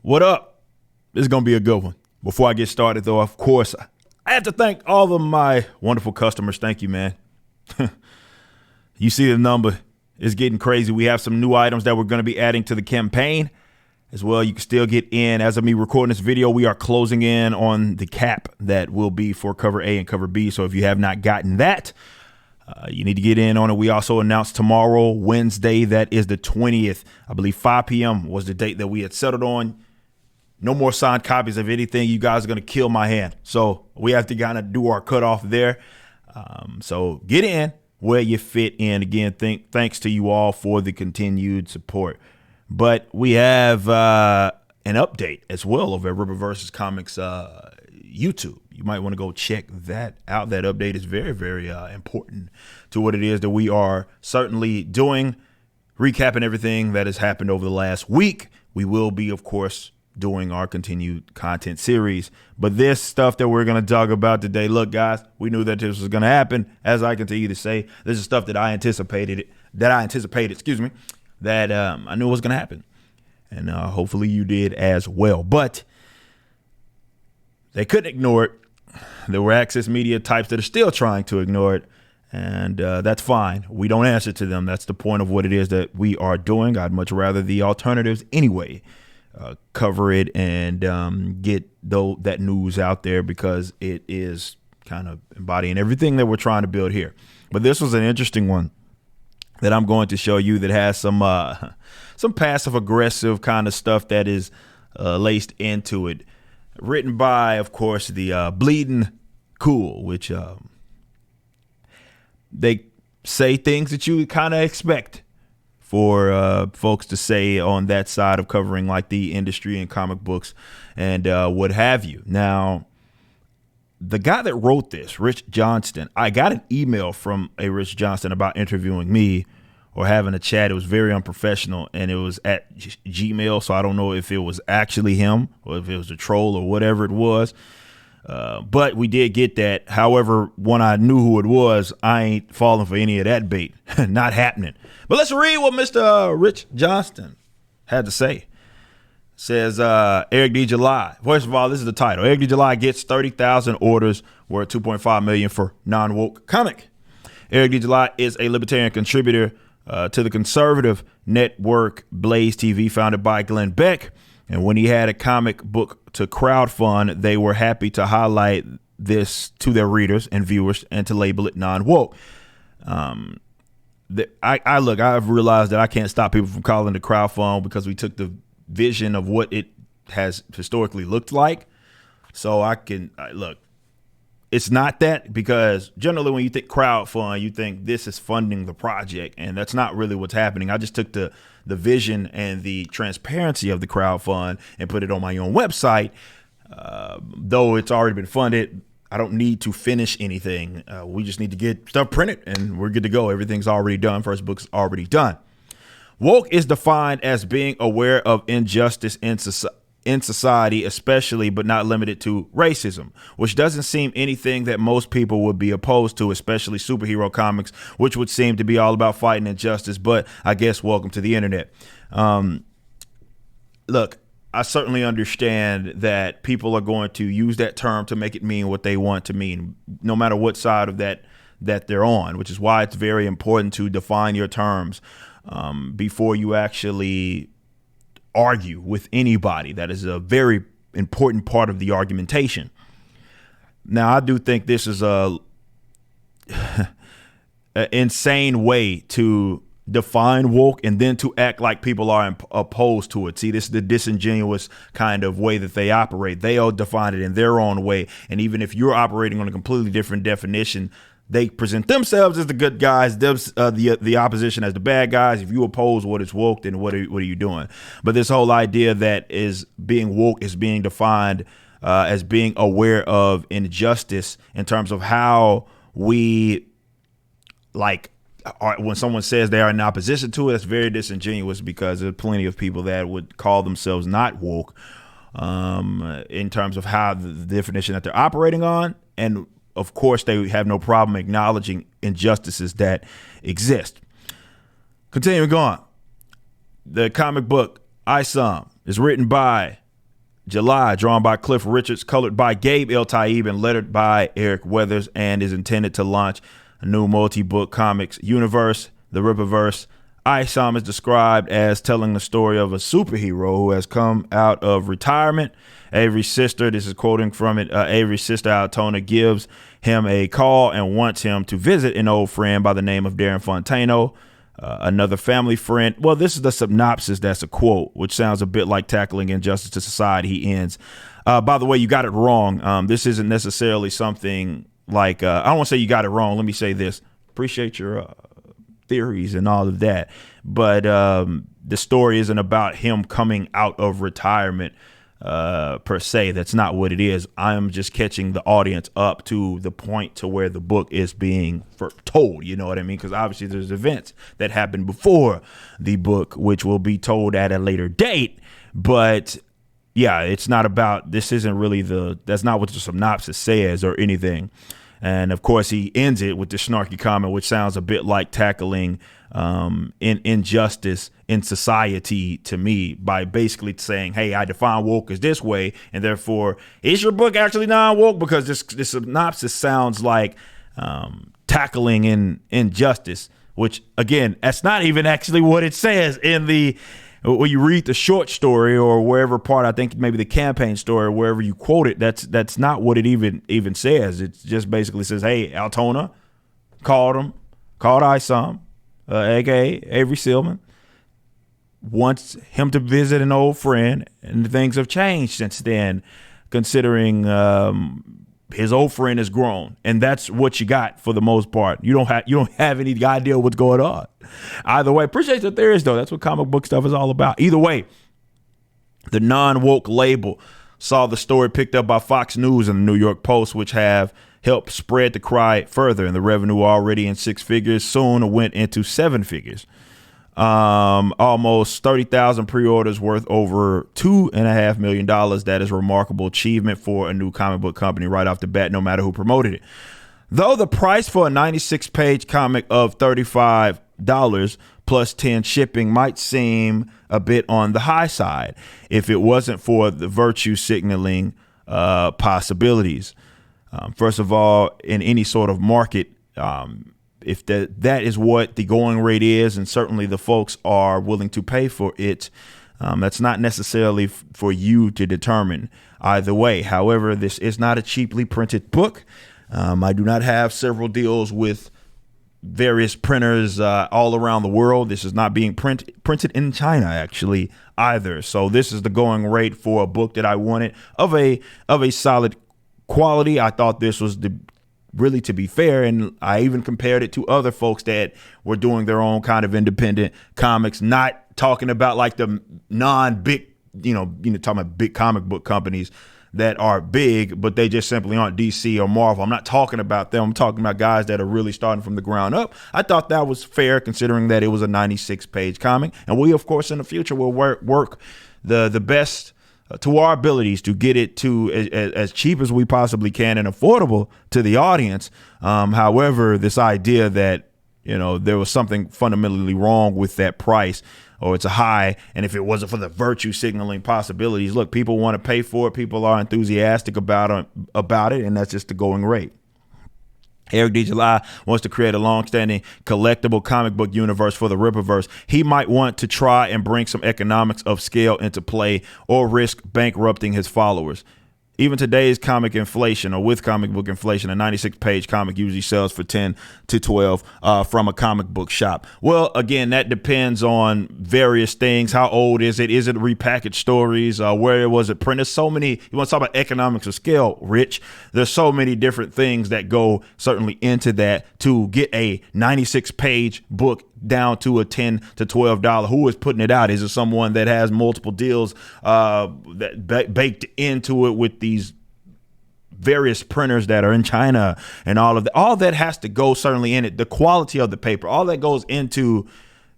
What up? This is going to be a good one. Before I get started, though, of course, I have to thank all of my wonderful customers. Thank you, man. You see the number is getting crazy. We have some new items that we're going to be adding to the campaign as well. You can still get in. As of me recording this video, we are closing in on the cap that will be for cover A and cover B. So if you have not gotten that, you need to get in on it. We also announced tomorrow, Wednesday, that is the 20th. I believe 5 p.m. was the date that we had settled on. No more signed copies of anything. You guys are going to kill my hand. So we have to kind of do our cutoff there. So get in where you fit in. Again, thanks to you all for the continued support. But we have an update as well over at Rippaverse Comics YouTube. You might want to go check that out. That update is very, very important to what it is that we are certainly doing, recapping everything that has happened over the last week. We will be, of course, doing our continued content series. But this stuff that we're going to talk about today, look, guys, we knew that this was going to happen. As I continue to say, this is stuff that I anticipated, that I knew was going to happen. And hopefully you did as well. But they couldn't ignore it. There were access media types that are still trying to ignore it. And that's fine. We don't answer to them. That's the point of what it is that we are doing. I'd much rather the alternatives anyway cover it and get that news out there, because it is kind of embodying everything that we're trying to build here. But this was an interesting one that I'm going to show you that has some passive aggressive kind of stuff that is laced into it. Written by, of course, the Bleeding Cool, which they say things that you kind of expect for folks to say on that side of covering like the industry and comic books and what have you. Now, the guy that wrote this, Rich Johnston, I got an email from a Rich Johnston about interviewing me or having a chat. It was very unprofessional, and it was at Gmail, so I don't know if it was actually him or if it was a troll or whatever it was. But we did get that. However, when I knew who it was, I ain't falling for any of that bait. Not happening. But let's read what Mr. Rich Johnston had to say. It says, Eric D. July. First of all, this is the title. Eric D. July gets 30,000 orders worth $2.5 million for non-woke comic. Eric D. July is a libertarian contributor to the conservative network Blaze TV, founded by Glenn Beck. And when he had a comic book to crowdfund, they were happy to highlight this to their readers and viewers and to label it non-woke. I've realized that I can't stop people from calling it crowdfund because we took the vision of what it has historically looked like. So look, it's not that, because generally when you think crowdfund, you think this is funding the project, and that's not really what's happening. I just took the vision and the transparency of the crowdfund and put it on my own website. Though it's already been funded, I don't need to finish anything. We just need to get stuff printed and we're good to go. Everything's already done. First book's already done. Woke is defined as being aware of injustice in society, especially but not limited to racism, which doesn't seem anything that most people would be opposed to, especially superhero comics, which would seem to be all about fighting injustice. But I guess welcome to the internet. Look, I certainly understand that people are going to use that term to make it mean what they want to mean, no matter what side of that they're on, which is why it's very important to define your terms before you actually argue with anybody. That is a very important part of the argumentation. Now, I do think this is an insane way to define woke and then to act like people are opposed to it. See, this is the disingenuous kind of way that they operate. They all define it in their own way. And even if you're operating on a completely different definition, they present themselves as the good guys, the opposition as the bad guys. If you oppose what is woke, then what are you doing? But this whole idea that is being woke is being defined as being aware of injustice in terms of how we when someone says they are in opposition to it, it's very disingenuous, because there's plenty of people that would call themselves not woke in terms of how the definition that they're operating on. And of course, they have no problem acknowledging injustices that exist. Continuing on, the comic book I Some is written by July, drawn by Cliff Richards, colored by Gabe El Taib, and lettered by Eric Weathers, and is intended to launch a new multi-book comics universe, the Rippaverse. Isom is described as telling the story of a superhero who has come out of retirement. Avery's sister, this is quoting from it, Avery's sister Altona gives him a call and wants him to visit an old friend by the name of Darren Fontano, another family friend. Well, this is the synopsis. That's a quote, which sounds a bit like tackling injustice to society. He ends. By the way, you got it wrong. This isn't necessarily something like, I don't want to say you got it wrong. Let me say this. Appreciate your theories and all of that. But the story isn't about him coming out of retirement per se. That's not what it is. I'm just catching the audience up to the point to where the book is being told. You know what I mean? Because obviously there's events that happened before the book, which will be told at a later date. But yeah, it's not about, this isn't really that's not what the synopsis says or anything. And of course, he ends it with the snarky comment, which sounds a bit like tackling injustice in society to me, by basically saying, hey, I define woke as this way, and therefore, is your book actually non-woke? Because this synopsis sounds like tackling injustice, which, again, that's not even actually what it says when you read the short story or wherever part, I think maybe the campaign story or wherever you quote it, that's not what it even says. It just basically says, hey, Altona called Isom, aka Avery Silman, wants him to visit an old friend, and things have changed since then, considering his old friend is grown, and that's what you got for the most part. You don't have any idea what's going on. Either way, appreciate the theories though. That's what comic book stuff is all about. Either way, the non-woke label saw the story picked up by Fox News and the New York Post, which have helped spread the cry further, and the revenue already in 6 figures soon went into 7 figures. Almost 30,000 pre-orders worth over $2.5 million. That is a remarkable achievement for a new comic book company right off the bat, no matter who promoted it. Though the price for a 96-page comic of $35 plus 10 shipping might seem a bit on the high side if it wasn't for the virtue signaling possibilities. First of all, in any sort of market, if that is what the going rate is, and certainly the folks are willing to pay for it, that's not necessarily for you to determine either way. However, this is not a cheaply printed book. I do not have several deals with various printers all around the world. This is not being printed in China actually either. So this is the going rate for a book that I wanted of a solid quality. I thought this was really to be fair, and I even compared it to other folks that were doing their own kind of independent comics, not talking about like the non-big, talking about big comic book companies that are big, but they just simply aren't DC or Marvel. I'm not talking about them. I'm talking about guys that are really starting from the ground up. I thought that was fair, considering that it was a 96-page comic, and we, of course, in the future will work the best to our abilities to get it to as cheap as we possibly can and affordable to the audience. However, this idea that, there was something fundamentally wrong with that price, or it's a high, and if it wasn't for the virtue signaling possibilities, look, people want to pay for it. People are enthusiastic about it, and that's just the going rate. Eric D. July wants to create a long-standing collectible comic book universe for the Rippaverse. He might want to try and bring some economics of scale into play, or risk bankrupting his followers. Even today's comic inflation, or with comic book inflation, a 96-page comic usually sells for 10 to 12 from a comic book shop. Well, again, that depends on various things. How old is it? Is it repackaged stories? Where was it printed? So many. You want to talk about economics of scale, Rich? There's so many different things that go certainly into that to get a 96-page book down to a $10 to $12. Who is putting it out? Is it someone that has multiple deals that baked into it with these various printers that are in China and all of that? All that has to go certainly in it. The quality of the paper, all that goes into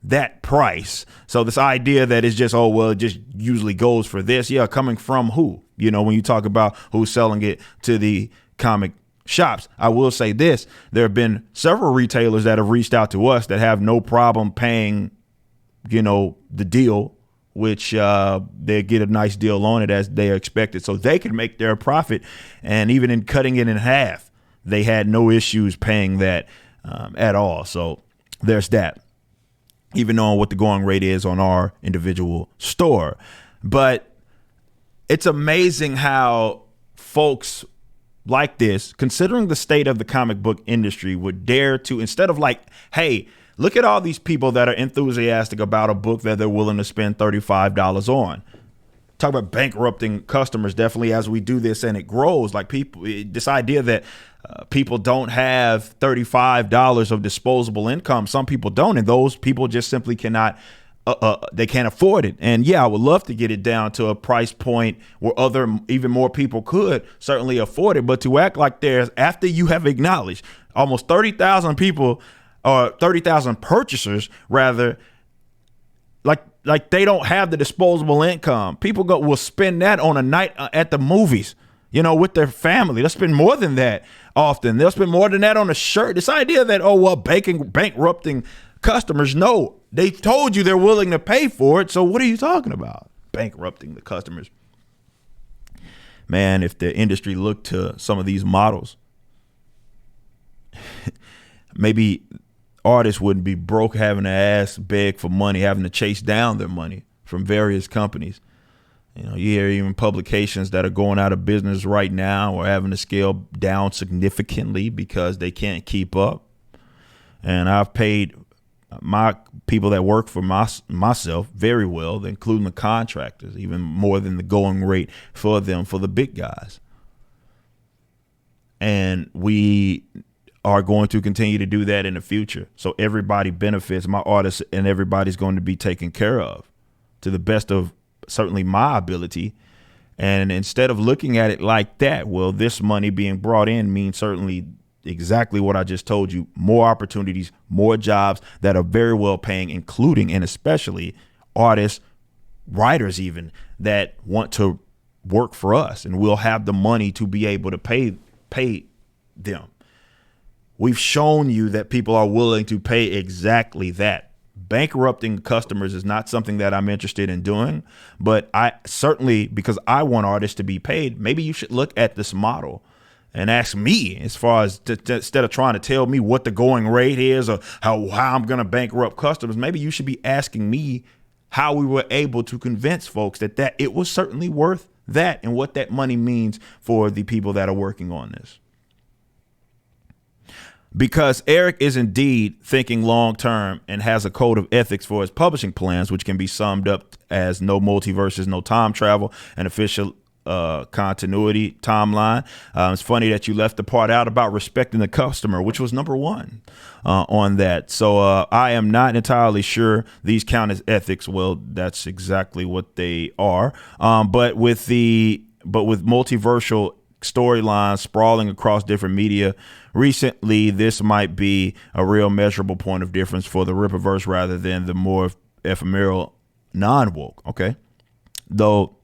that price. So this idea that it's just, it just usually goes for this. Yeah, coming from who? When you talk about who's selling it to the comic shops. I will say this: there have been several retailers that have reached out to us that have no problem paying, the deal which they get a nice deal on it as they expected, so they can make their profit. And even in cutting it in half, they had no issues paying that at all. So there's that, even knowing what the going rate is on our individual store. But it's amazing how folks like this, considering the state of the comic book industry, would dare to, instead of like, hey, look at all these people that are enthusiastic about a book that they're willing to spend $35 on. Talk about bankrupting customers, definitely, as we do this and it grows. Like people, this idea that people don't have $35 of disposable income. Some people don't, and those people just simply cannot. They can't afford it. And yeah, I would love to get it down to a price point where even more people could certainly afford it. But to act like there's, after you have acknowledged almost 30,000 people, or 30,000 purchasers rather, like they don't have the disposable income. People will spend that on a night at the movies, with their family. They'll spend more than that often. They'll spend more than that on a shirt. This idea that, bankrupting customers, no, they told you they're willing to pay for it. So what are you talking about? Bankrupting the customers. Man, if the industry looked to some of these models, maybe artists wouldn't be broke, having to beg for money, having to chase down their money from various companies. You hear even publications that are going out of business right now or having to scale down significantly because they can't keep up. And I've paid my people that work for myself very well, including the contractors, even more than the going rate for them, for the big guys. And we are going to continue to do that in the future. So everybody benefits, my artists, and everybody's going to be taken care of to the best of certainly my ability. And instead of looking at it like that, well, this money being brought in means certainly exactly what I just told you: more opportunities, more jobs that are very well paying, including and especially artists, writers even, that want to work for us, and we'll have the money to be able to pay them. We've shown you that people are willing to pay exactly that. Bankrupting customers is not something that I'm interested in doing, but I certainly, because I want artists to be paid, maybe you should look at this model and ask me, as far as instead of trying to tell me what the going rate is or how I'm going to bankrupt customers, maybe you should be asking me how we were able to convince folks that it was certainly worth that and what that money means for the people that are working on this. Because Eric is indeed thinking long term and has a code of ethics for his publishing plans, which can be summed up as no multiverses, no time travel, an official continuity timeline. It's funny that you left the part out about respecting the customer, which was number one on that. So I am not entirely sure these count as ethics. Well, that's exactly what they are. But with multiversal storylines sprawling across different media recently, this might be a real measurable point of difference for the Rippaverse rather than the more ephemeral non-woke. Okay, though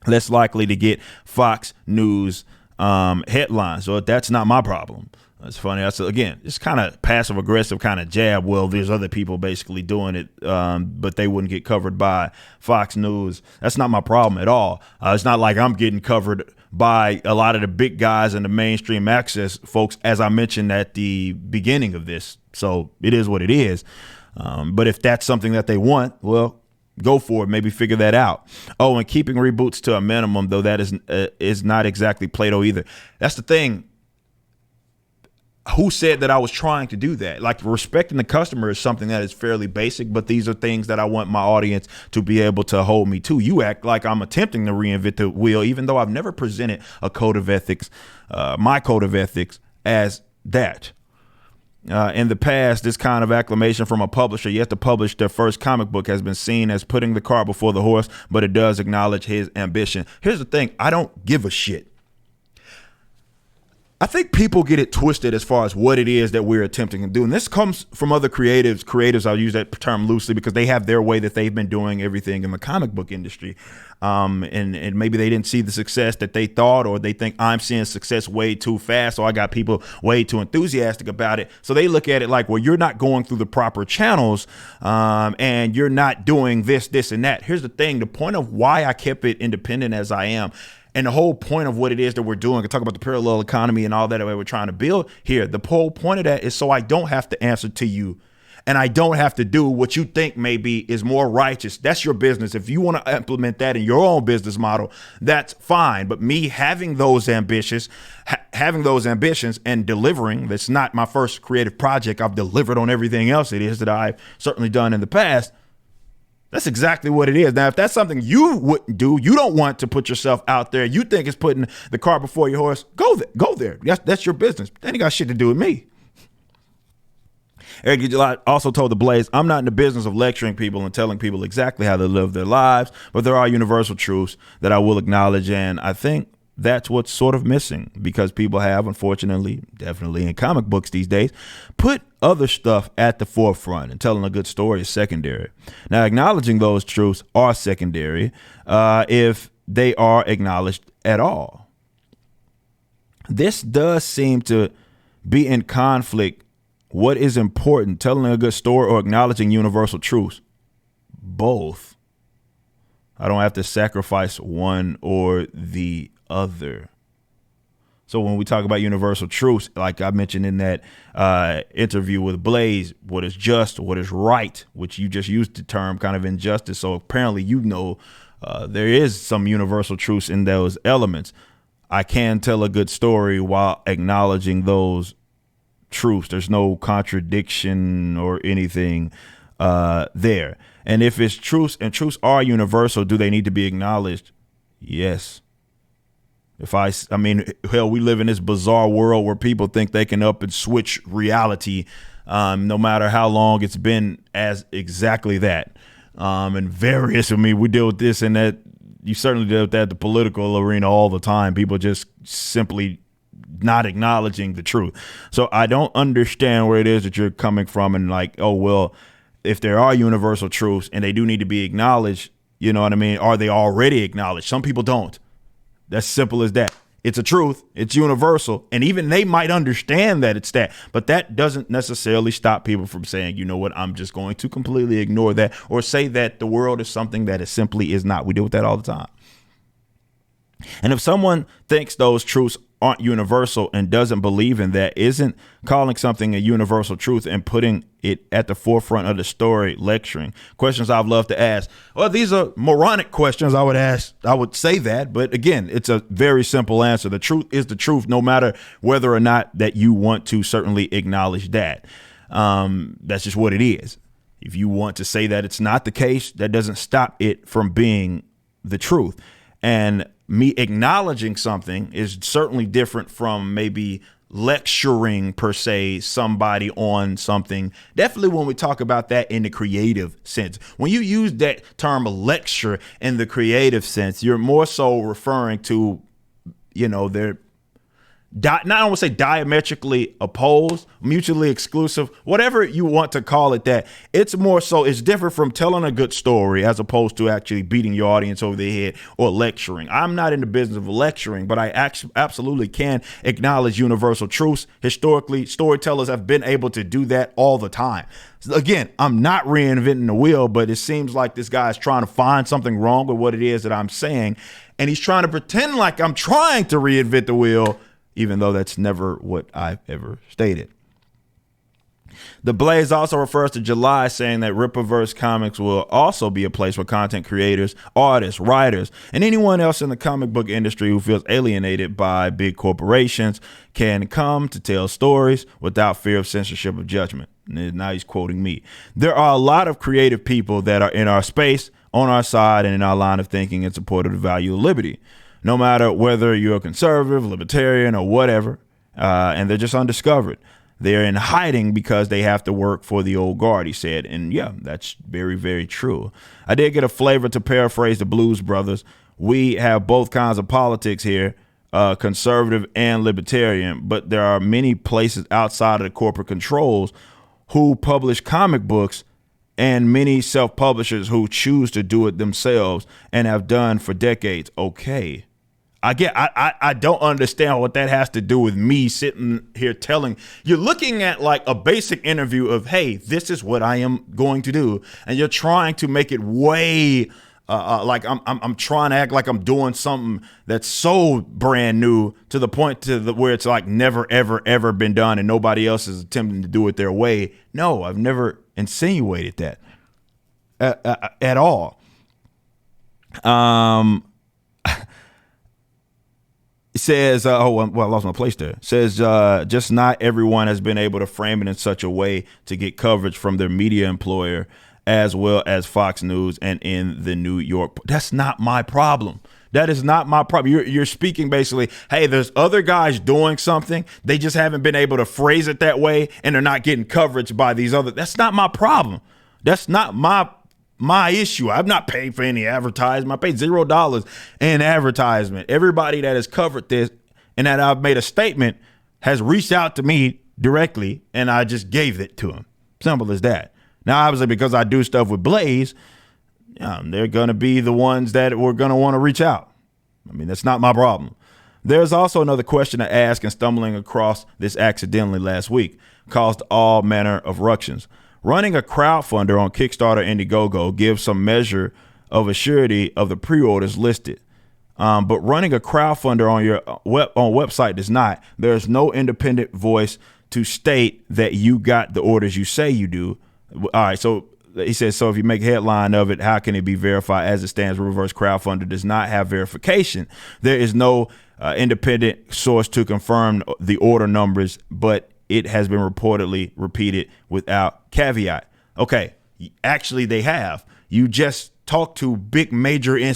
less likely to get Fox News headlines. So that's not my problem. It's funny. Again, it's kind of passive aggressive kind of jab. Well, there's other people basically doing it, but they wouldn't get covered by Fox News. That's not my problem at all. It's not like I'm getting covered by a lot of the big guys and the mainstream access folks, as I mentioned at the beginning of this. So it is what it is. But if that's something that they want, well, go for it. Maybe figure that out. Oh, and keeping reboots to a minimum, though, that is not exactly Plato either. That's the thing. Who said that I was trying to do that? Like, respecting the customer is something that is fairly basic, but these are things that I want my audience to be able to hold me to. You act like I'm attempting to reinvent the wheel, even though I've never presented a code of ethics, my code of ethics, as that. In the past, this kind of acclamation from a publisher yet to publish their first comic book has been seen as putting the cart before the horse, but it does acknowledge his ambition. Here's the thing. I don't give a shit. I think people get it twisted as far as what it is that we're attempting to do. And this comes from other creatives. I'll use that term loosely because they have their way that they've been doing everything in the comic book industry. And maybe they didn't see the success that they thought, or they think I'm seeing success way too fast. So I got people way too enthusiastic about it. So they look at it like, well, you're not going through the proper channels, and you're not doing this, and that. Here's the thing. The point of why I kept it independent as I am, and the whole point of what it is that we're doing, I talk about the parallel economy and all that we're trying to build here. The whole point of that is so I don't have to answer to you, and I don't have to do what you think maybe is more righteous. That's your business. If you want to implement that in your own business model, that's fine. But me having those ambitions and delivering, that's not my first creative project. I've delivered on everything else it is that I've certainly done in the past. That's exactly what it is. Now, if that's something you wouldn't do, you don't want to put yourself out there, you think it's putting the cart before your horse, go there. That's your business. That ain't got shit to do with me. Eric Gillot also told The Blaze, I'm not in the business of lecturing people and telling people exactly how to live their lives, but there are universal truths that I will acknowledge, and I think that's what's sort of missing, because people have, unfortunately, definitely in comic books these days, put other stuff at the forefront, and telling a good story is secondary. Now, acknowledging those truths are secondary if they are acknowledged at all. This does seem to be in conflict. What is important, telling a good story or acknowledging universal truths? Both. I don't have to sacrifice one or the other. So when we talk about universal truths, like I mentioned in that interview with Blaze, what is just, what is right, which you just used the term kind of injustice. So apparently, there is some universal truths in those elements. I can tell a good story while acknowledging those truths. There's no contradiction or anything there. And if it's truths, and truths are universal, do they need to be acknowledged? Yes. Hell, we live in this bizarre world where people think they can up and switch reality, no matter how long it's been as exactly that. And we deal with this and that. You certainly deal with that in the political arena all the time. People just simply not acknowledging the truth. So I don't understand where it is that you're coming from, and like, oh, well, if there are universal truths and they do need to be acknowledged, you know what I mean? Are they already acknowledged? Some people don't. That's simple as that. It's a truth. It's universal. And even they might understand that it's that. But that doesn't necessarily stop people from saying, you know what, I'm just going to completely ignore that, or say that the world is something that it simply is not. We deal with that all the time. And if someone thinks those truths aren't universal and doesn't believe in that, isn't calling something a universal truth and putting it at the forefront of the story lecturing? Questions I've loved to ask. Well, these are moronic questions I would ask. I would say that. But again, it's a very simple answer. The truth is the truth, no matter whether or not that you want to certainly acknowledge that. That's just what it is. If you want to say that it's not the case, that doesn't stop it from being the truth. And me acknowledging something is certainly different from maybe lecturing per se somebody on something. Definitely when we talk about that in the creative sense. When you use that term lecture in the creative sense, you're more so referring to, they're not, I don't want to say diametrically opposed, mutually exclusive, whatever you want to call it, that it's more so, it's different from telling a good story as opposed to actually beating your audience over the head or lecturing. I'm not in the business of lecturing, but I absolutely can acknowledge universal truths. Historically, storytellers have been able to do that all the time. Again, I'm not reinventing the wheel, but it seems like this guy is trying to find something wrong with what it is that I'm saying. And he's trying to pretend like I'm trying to reinvent the wheel, even though that's never what I've ever stated. The Blaze also refers to July, saying that Rippaverse Comics will also be a place where content creators, artists, writers, and anyone else in the comic book industry who feels alienated by big corporations can come to tell stories without fear of censorship or judgment. And now he's quoting me. There are a lot of creative people that are in our space, on our side, and in our line of thinking in support of the value of liberty. No matter whether you're a conservative, libertarian, or whatever, and they're just undiscovered. They're in hiding because they have to work for the old guard, he said. And yeah, that's very, very true. I did get a flavor, to paraphrase the Blues Brothers. We have both kinds of politics here. conservative and libertarian, but there are many places outside of the corporate controls who publish comic books, and many self-publishers who choose to do it themselves and have done for decades. Okay. I don't understand what that has to do with me sitting here telling you're looking at like a basic interview of, hey, this is what I am going to do. And you're trying to make it way like I'm trying to act like I'm doing something that's so brand new to the point where it's like never, ever, ever been done and nobody else is attempting to do it their way. No, I've never insinuated that at all. It says, I lost my place there. It says, just not everyone has been able to frame it in such a way to get coverage from their media employer as well as Fox News and in the New York. That's not my problem. That is not my problem. You're speaking basically, hey, there's other guys doing something. They just haven't been able to phrase it that way and they're not getting coverage by these other. That's not my problem. That's not my issue. I've not paid for any advertisement. I paid $0 in advertisement. Everybody that has covered this and that I've made a statement has reached out to me directly and I just gave it to them. Simple as that. Now, obviously, because I do stuff with Blaze, they're going to be the ones that we're going to want to reach out. I mean, that's not my problem. There's also another question to ask, and stumbling across this accidentally last week caused all manner of ructions. Running a crowdfunder on Kickstarter Indiegogo gives some measure of a surety of the pre-orders listed. But running a crowdfunder on your website does not. There's no independent voice to state that you got the orders you say you do. All right, so he says, so if you make a headline of it, how can it be verified? As it stands, Rippaverse Crowdfunder does not have verification. There is no independent source to confirm the order numbers, but it has been reportedly repeated without caveat. Okay, actually they have. You just talk to big major can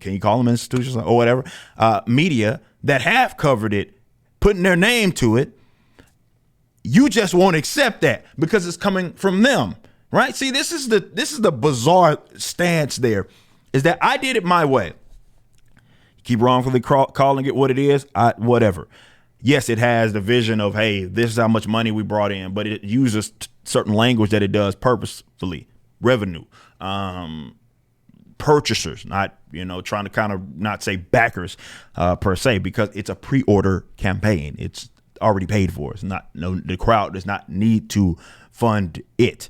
you call them institutions or whatever, media that have covered it, putting their name to it. You just won't accept that because it's coming from them, right? See, this is the bizarre stance there, is that I did it my way. Keep wrongfully calling it what it is, whatever. Yes, it has the vision of, hey, this is how much money we brought in, but it uses certain language that it does purposefully. Revenue, purchasers, not, trying to kind of not say backers per se, because it's a pre-order campaign. It's already paid for. It's not, the crowd does not need to fund it.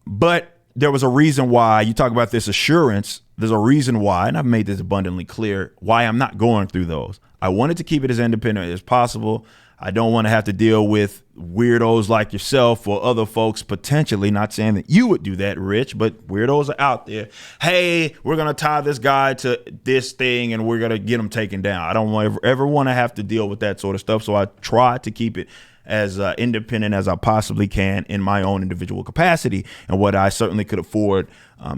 But there was a reason why you talk about this assurance. There's a reason why, and I've made this abundantly clear, why I'm not going through those. I wanted to keep it as independent as possible. I don't want to have to deal with weirdos like yourself or other folks potentially, not saying that you would do that, Rich, but weirdos are out there. Hey, we're going to tie this guy to this thing and we're going to get him taken down. I don't ever want to have to deal with that sort of stuff. So I try to keep it as independent as I possibly can in my own individual capacity and what I certainly could afford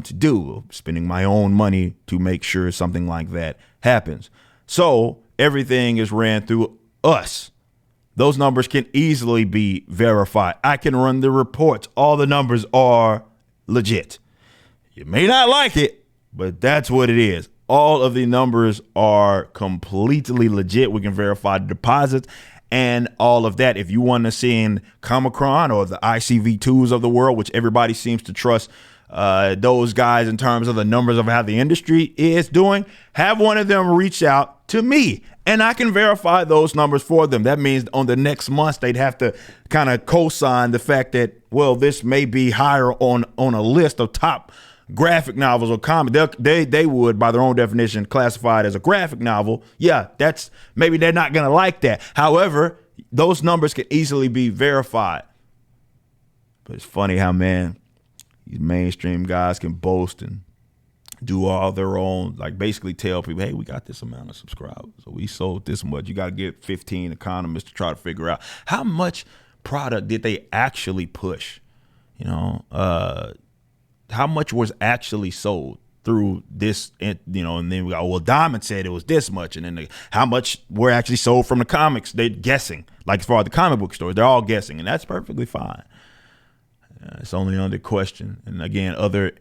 to do, spending my own money to make sure something like that happens. So everything is ran through us. Those numbers can easily be verified. I can run the reports. All the numbers are legit. You may not like it, but that's what it is. All of the numbers are completely legit. We can verify the deposits and all of that. If you want to see Comicron or the ICV2s of the world, which everybody seems to trust those guys in terms of the numbers of how the industry is doing, have one of them reach out to me and I can verify those numbers for them. That means on the next month, they'd have to kind of co-sign the fact that, well, this may be higher on a list of top graphic novels or comics. They would, by their own definition, classify it as a graphic novel. Yeah, maybe they're not going to like that. However, those numbers can easily be verified. But it's funny how, man, these mainstream guys can boast and do all their own, like basically tell people, hey, we got this amount of subscribers, so we sold this much. You got to get 15 economists to try to figure out how much product did they actually push, how much was actually sold through this, and then we go, well, Diamond said it was this much, and then how much were actually sold from the comics. They're guessing, like as far as the comic book stores, they're all guessing, and that's perfectly fine. It's only under question, and again, other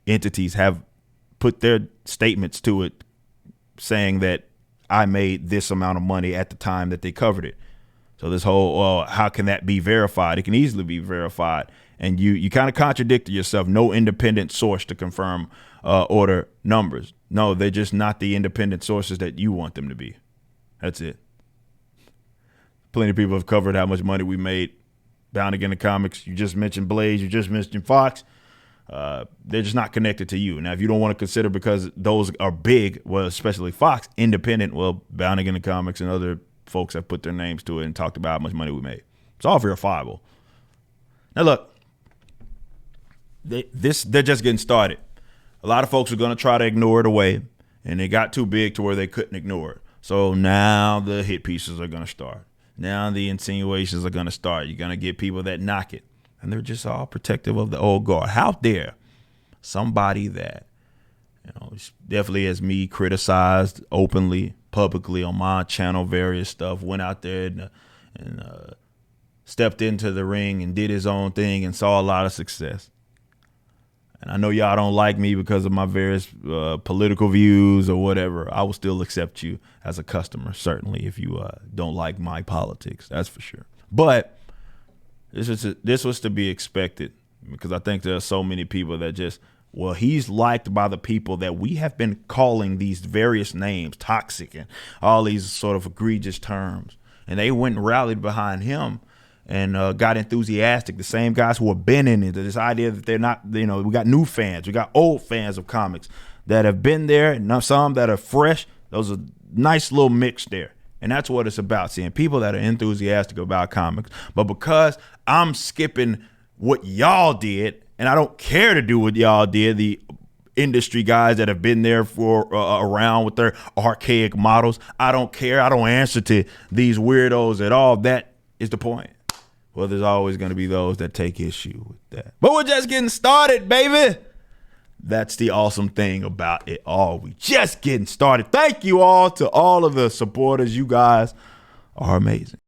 entities have put their statements to it saying that I made this amount of money at the time that they covered it. So this whole, how can that be verified? It can easily be verified. And you kind of contradicted yourself. No independent source to confirm order numbers. No, they're just not the independent sources that you want them to be. That's it. Plenty of people have covered how much money we made bound again in comics. You just mentioned Blaze. You just mentioned Fox. They're just not connected to you. Now, if you don't want to consider because those are big, well, especially Fox, independent, well, bound again in comics and other folks have put their names to it and talked about how much money we made. It's all verifiable. Now, look. They're just getting started. A lot of folks are going to try to ignore it away, and it got too big to where they couldn't ignore it. So now the hit pieces are going to start. Now the insinuations are going to start. You're going to get people that knock it, and they're just all protective of the old guard. How dare somebody that, definitely as me criticized openly, publicly on my channel, various stuff, went out there and stepped into the ring and did his own thing and saw a lot of success. And I know y'all don't like me because of my various political views or whatever. I will still accept you as a customer, certainly, if you don't like my politics. That's for sure. But this was to be expected because I think there are so many people that just, well, he's liked by the people that we have been calling these various names, toxic and all these sort of egregious terms. And they went and rallied behind him. And got enthusiastic. The same guys who have been in it. This idea that they're not, we got new fans. We got old fans of comics that have been there and some that are fresh. Those are nice little mix there. And that's what it's about, seeing people that are enthusiastic about comics. But because I'm skipping what y'all did, and I don't care to do what y'all did, the industry guys that have been there for around with their archaic models, I don't care. I don't answer to these weirdos at all. That is the point. Well, there's always going to be those that take issue with that. But we're just getting started, baby. That's the awesome thing about it all. We just getting started. Thank you all to all of the supporters. You guys are amazing.